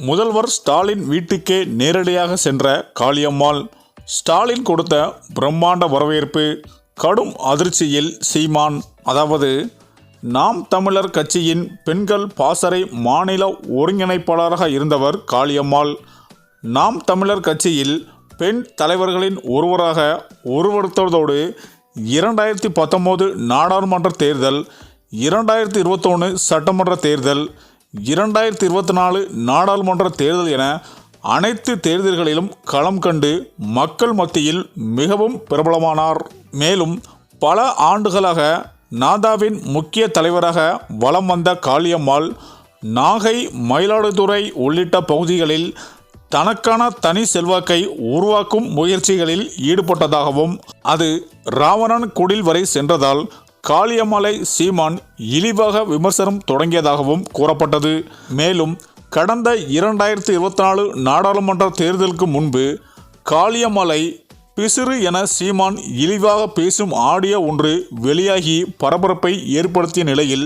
முதல்வர் ஸ்டாலின் வீட்டுக்கே நேரடியாக சென்ற காளியம்மாள். ஸ்டாலின் கொடுத்த பிரம்மாண்ட வரவேற்பு. கடும் அதிர்ச்சியில் சீமான். அதாவது நாம் தமிழர் கட்சியின் பெண்கள் பாசறை மாநில ஒருங்கிணைப்பாளராக இருந்தவர் காளியம்மாள். நாம் தமிழர் கட்சியில் பெண் தலைவர்களின் ஒருவராக உருவெடுத்ததோடு 2019 நாடாளுமன்ற தேர்தல், 2021 சட்டமன்ற தேர்தல், 2024 நாடாளுமன்ற தேர்தல் என அனைத்து தேர்தல்களிலும் களம் கண்டு மக்கள் மத்தியில் மிகவும் பிரபலமானார். மேலும் பல ஆண்டுகளாக நாதாவின் முக்கிய தலைவராக வலம் வந்த காளியம்மாள் நாகை, மயிலாடுதுறை உள்ளிட்ட பகுதிகளில் தனக்கான தனி செல்வாக்கை உருவாக்கும் முயற்சிகளில் ஈடுபட்டதாகவும், அது ராவணன் குடில் வரை சென்றதால் காளியம்மாளை சீமான் இழிவாக விமர்சனம் தொடங்கியதாகவும் கூறப்பட்டது. மேலும் கடந்த 2024 நாடாளுமன்ற தேர்தலுக்கு முன்பு காளியம்மாளை பிசிறு என சீமான் இழிவாக பேசும் ஆடியோ ஒன்று வெளியாகி பரபரப்பை ஏற்படுத்திய நிலையில்,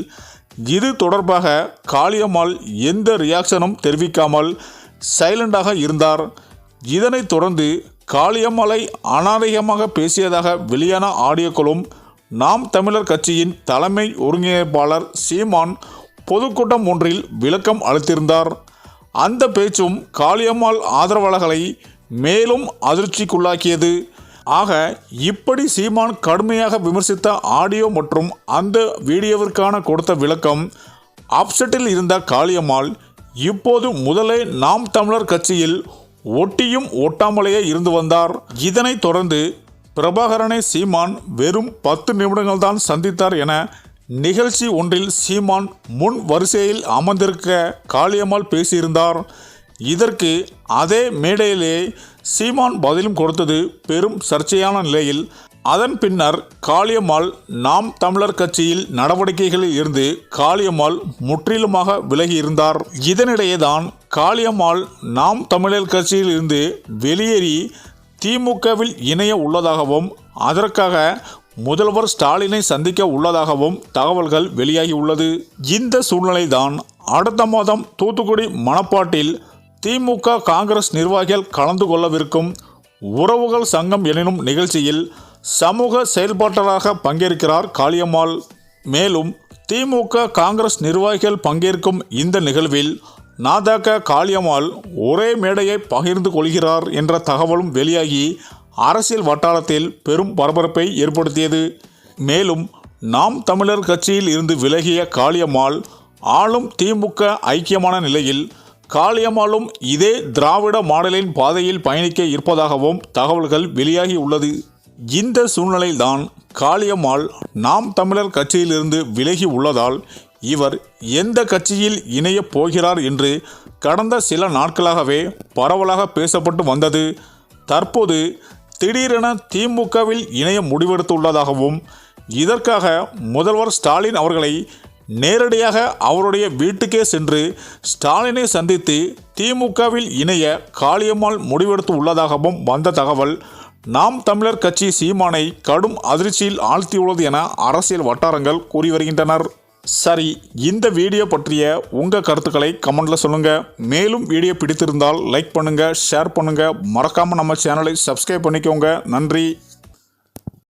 இது தொடர்பாக காளியம்மாள் எந்த ரியாக்ஷனும் தெரிவிக்காமல் சைலண்டாக இருந்தார். இதனைத் தொடர்ந்து காளியம்மாளை அநாகரிகமாக பேசியதாக வெளியான ஆடியோக்களும் நாம் தமிழர் கட்சியின் தலைமை ஒருங்கிணைப்பாளர் சீமான் பொதுக்கூட்டம் ஒன்றில் விளக்கம் அளித்திருந்தார். அந்த பேச்சும் காளியம்மாள் ஆதரவாளர்களை மேலும் அதிர்ச்சிக்குள்ளாக்கியது. ஆக இப்படி சீமான் கடுமையாக விமர்சித்த ஆடியோ மற்றும் அந்த வீடியோவிற்கான கொடுத்த விளக்கம் அப்செட்டில் இருந்த காளியம்மாள் இப்போது முதலே நாம் தமிழர் கட்சியில் ஒட்டியும் ஒட்டாமலேயே இருந்து வந்தார். இதனைத் தொடர்ந்து பிரபாகரனை சீமான் வெறும் 10 நிமிடங்கள் தான் சந்தித்தார் என நிகழ்ச்சி ஒன்றில் சீமான் முன் வரிசையில் அமர்ந்திருக்க காளியம்மாள் பேசியிருந்தார். இதற்கு அதே மேடையிலே சீமான் பதிலும் கொடுத்தது பெரும் சர்ச்சையான நிலையில், அதன் பின்னர் காளியம்மாள் நாம் தமிழர் கட்சியில் நடவடிக்கைகளில் இருந்து காளியம்மாள் முற்றிலுமாக விலகியிருந்தார். இதனிடையே தான் காளியம்மாள் நாம் தமிழர் கட்சியில் இருந்து வெளியேறி திமுகவில் இணைய உள்ளதாகவும், அதற்காக முதல்வர் ஸ்டாலினை சந்திக்க உள்ளதாகவும் தகவல்கள் வெளியாகி உள்ளது. இந்த சூழ்நிலைதான் அடுத்த மாதம் தூத்துக்குடி மணப்பாட்டில் திமுக காங்கிரஸ் நிர்வாகிகள் கலந்து கொள்ளவிருக்கும் உறவுகள் சங்கம் எனும் நிகழ்ச்சியில் சமூக செயல்பாட்டாளராக பங்கேற்கிறார் காளியம்மாள். மேலும் திமுக காங்கிரஸ் நிர்வாகிகள் பங்கேற்கும் இந்த நிகழ்வில் நாதாக காளியம்மாள் ஒரே மேடையை பகிர்ந்து கொள்கிறார் என்ற தகவலும் வெளியாகி அரசியல் வட்டாரத்தில் பெரும் பரபரப்பை ஏற்படுத்தியது. மேலும் நாம் தமிழர் கட்சியில் இருந்து விலகிய காளியம்மாள் ஆளும் திமுக ஐக்கியமான நிலையில் காளியம்மாளும் இதே திராவிட மாடலின் பாதையில் பயணிக்க இருப்பதாகவும் தகவல்கள் வெளியாகி உள்ளது. இந்த சூழ்நிலையில்தான் காளியம்மாள் நாம் தமிழர் கட்சியிலிருந்து விலகி உள்ளதால் இவர் எந்த கட்சியில் இணையப் போகிறார் என்று கடந்த சில நாட்களாகவே பரவலாக பேசப்பட்டு வந்தது. தற்போது திடீரென திமுகவில் இணைய முடிவெடுத்துள்ளதாகவும், இதற்காக முதல்வர் ஸ்டாலின் அவர்களை நேரடியாக அவருடைய வீட்டுக்கே சென்று ஸ்டாலினை சந்தித்து திமுகவில் இணைய காளியம்மாள் முடிவெடுத்து உள்ளதாகவும் வந்த தகவல் நாம் தமிழர் கட்சி சீமானை கடும் அதிர்ச்சியில் ஆழ்த்தியுள்ளது என அரசியல் வட்டாரங்கள் கூறி வருகின்றனர். சரி, இந்த வீடியோ பற்றிய உங்கள் கருத்துக்களை கமெண்ட்ல சொல்லுங்க. மேலும் வீடியோ பிடித்திருந்தால் லைக் பண்ணுங்க, ஷேர் பண்ணுங்க, மறக்காம நம்ம சேனலை சப்ஸ்கிரைப் பண்ணிக்கோங்க. நன்றி.